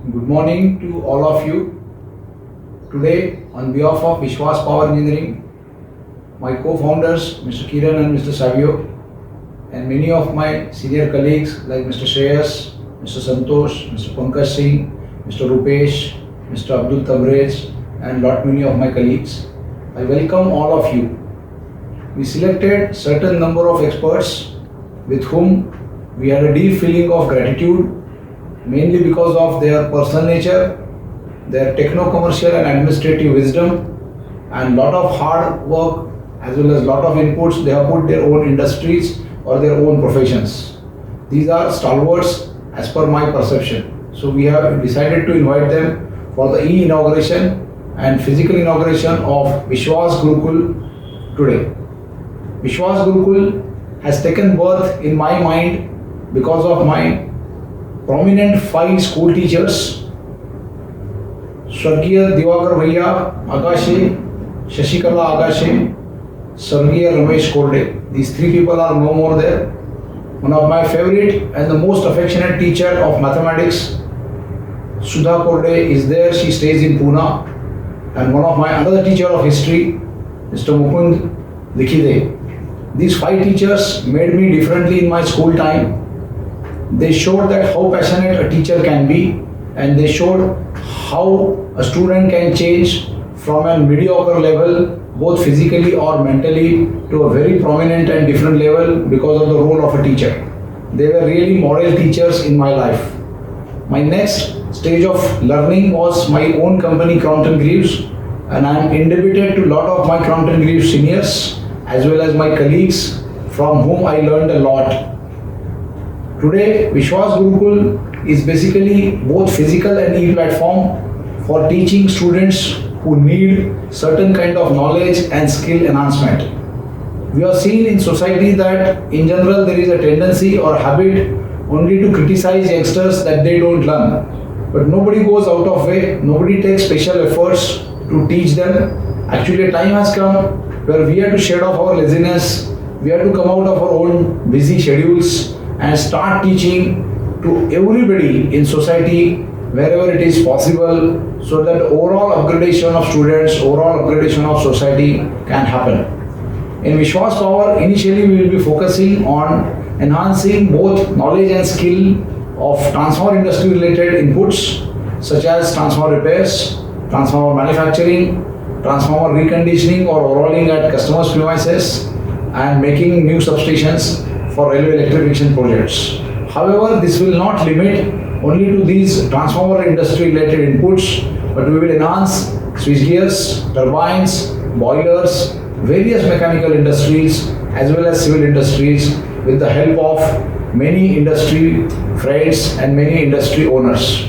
Good morning to all of you. Today, on behalf of Vishvas Power Engineering, my co-founders Mr. Kiran and Mr. Savio, and many of my senior colleagues like Mr. Shreyas, Mr. Santosh, Mr. Pankaj Singh, Mr. Rupesh, Mr. Abdul Tabrej, and lot many of my colleagues, I welcome all of you. We selected certain number of experts with whom we had a deep feeling of gratitude, mainly because of their personal nature, their techno-commercial and administrative wisdom, and lot of hard work as well as lot of inputs they have put their own industries or their own professions. These are stalwarts as per my perception. So we have decided to invite them for the e-inauguration and physical inauguration of Vishvas Gurukul today. Vishvas Gurukul has taken birth in my mind because of my prominent 5 school teachers, Swargiya Divakar Bhaiya Agashe, Shashikala Agashe, Swargiya Ramesh Korde. These 3 people are no more there. One of my favorite and the most affectionate teacher of mathematics, Sudha Korde, is there. She stays in Pune. And one of my another teacher of history, Mr. Mukund Likhide. These 5 teachers made me differently in my school time. They showed that how passionate a teacher can be, and they showed how a student can change from a mediocre level, both physically or mentally, to a very prominent and different level because of the role of a teacher. They were really model teachers in my life. My next stage of learning was my own company, Crompton Greaves, and I am indebted to a lot of my Crompton Greaves seniors as well as my colleagues from whom I learned a lot. Today, Vishvas Gurukul is basically both physical and e-platform for teaching students who need certain kind of knowledge and skill enhancement. We have seen in society that in general there is a tendency or habit only to criticize youngsters that they don't learn. But nobody goes out of way, nobody takes special efforts to teach them. Actually, a time has come where we have to shed off our laziness, we have to come out of our own busy schedules and start teaching to everybody in society wherever it is possible, so that the overall upgradation of students, overall upgradation of society can happen. In Vishvas Power, initially we will be focusing on enhancing both knowledge and skill of transformer industry related inputs such as transformer repairs, transformer manufacturing, transformer reconditioning or overhauling at customers' premises, and making new substations for railway electrification projects. However, this will not limit only to these transformer industry related inputs, but we will enhance switchgears, turbines, boilers, various mechanical industries as well as civil industries with the help of many industry friends and many industry owners.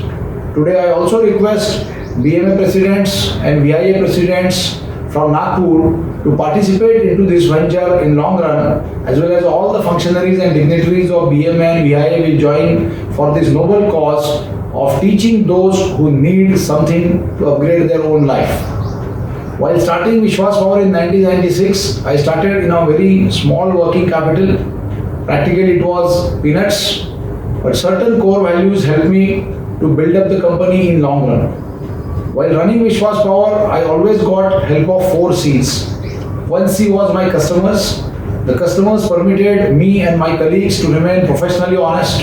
Today I also request BMA presidents and VIA presidents from Nagpur to participate into this venture in long run, as well as all the functionaries and dignitaries of BMA and VIA will join for this noble cause of teaching those who need something to upgrade their own life. While starting Vishvas Power in 1996, I started in a very small working capital. Practically it was peanuts, but certain core values helped me to build up the company in long run. While running Vishvas Power, I always got help of 4 C's. 1 C was my customers. The customers permitted me and my colleagues to remain professionally honest.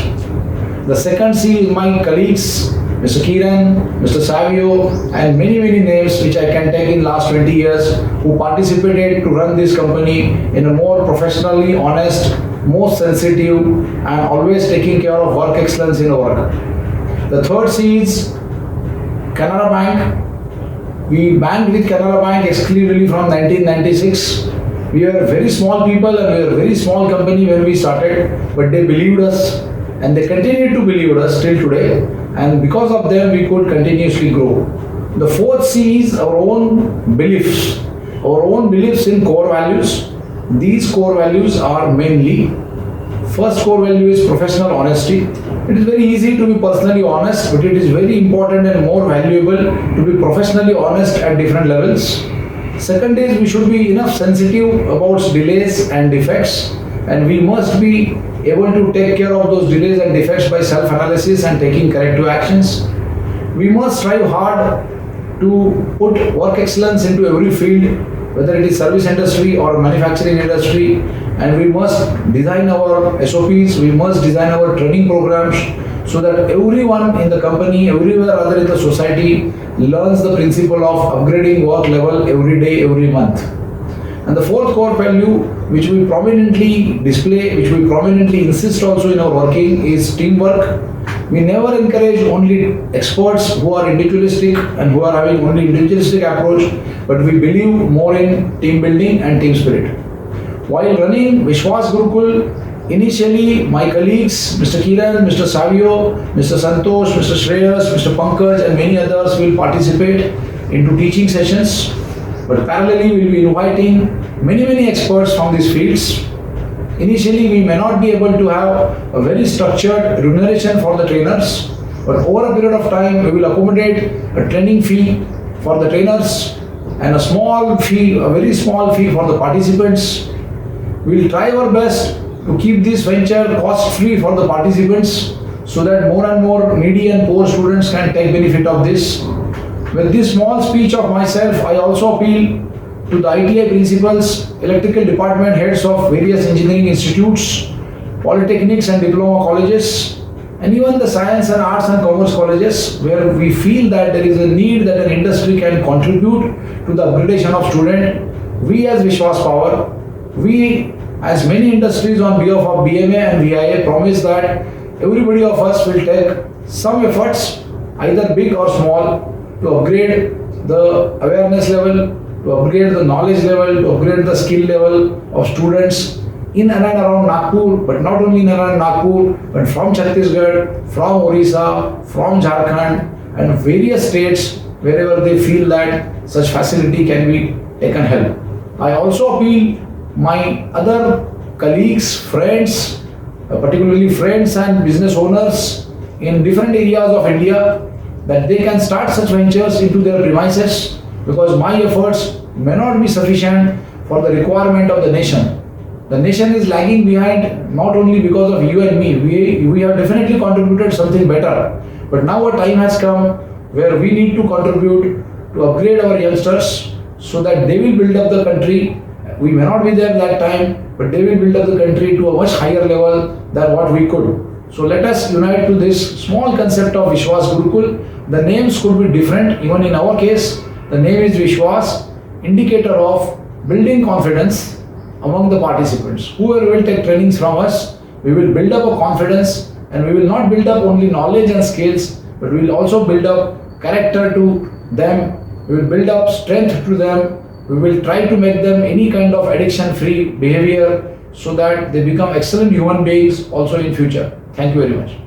The second C is my colleagues, Mr. Kiran, Mr. Savio, and many names which I can take in last 20 years who participated to run this company in a more professionally honest, most sensitive, and always taking care of work excellence in work. The third C is Canara Bank. We banked with Canara Bank exclusively from 1996. We were very small people and we were a very small company when we started, but they believed us and they continue to believe us till today, and because of them we could continuously grow. The fourth C is our own beliefs in core values. These core values are mainly, first core value is professional honesty. It is very easy to be personally honest, but it is very important and more valuable to be professionally honest at different levels. Second is we should be enough sensitive about delays and defects, and we must be able to take care of those delays and defects by self-analysis and taking corrective actions. We must strive hard to put work excellence into every field, whether it is service industry or manufacturing industry, and we must design our SOPs, we must design our training programs so that everyone in the company, everywhere other in the society learns the principle of upgrading work level every day, every month. And the fourth core value which we prominently display, which we prominently insist also in our working is teamwork. We never encourage only experts who are individualistic and who are having only individualistic approach, but we believe more in team building and team spirit. While running Vishvas Gurukul, initially my colleagues, Mr. Kiran, Mr. Savio, Mr. Santosh, Mr. Shreyas, Mr. Pankaj and many others will participate into teaching sessions, but parallelly we will be inviting many experts from these fields. Initially, we may not be able to have a very structured remuneration for the trainers, but over a period of time, we will accommodate a training fee for the trainers and a small fee, a very small fee for the participants. We will try our best to keep this venture cost-free for the participants so that more and more needy and poor students can take benefit of this. With this small speech of myself, I also appeal to the ITI principals, electrical department heads of various engineering institutes, polytechnics and diploma colleges, and even the science and arts and commerce colleges, where we feel that there is a need that an industry can contribute to the upgradation of student. We as Vishwas Power, we as many industries on behalf of BMA and VIA promise that everybody of us will take some efforts, either big or small, to upgrade the awareness level, to upgrade the knowledge level, to upgrade the skill level of students in and around Nagpur, but not only in and around Nagpur, but from Chhattisgarh, from Orissa, from Jharkhand and various states wherever they feel that such facility can be taken help. I also appeal my other colleagues, friends, particularly friends and business owners in different areas of India, that they can start such ventures into their premises, because my efforts may not be sufficient for the requirement of the nation. The nation is lagging behind not only because of you and me. We have definitely contributed something better, but now a time has come where we need to contribute to upgrade our youngsters so that they will build up the country. We may not be there that time, but they will build up the country to a much higher level than what we could. So let us unite to this small concept of Vishvas Gurukul. The names could be different. Even in our case, the name is Vishwas, indicator of building confidence among the participants. Whoever will take trainings from us, we will build up a confidence, and we will not build up only knowledge and skills, but we will also build up character to them. We will build up strength to them. We will try to make them any kind of addiction-free behavior so that they become excellent human beings also in future. Thank you very much.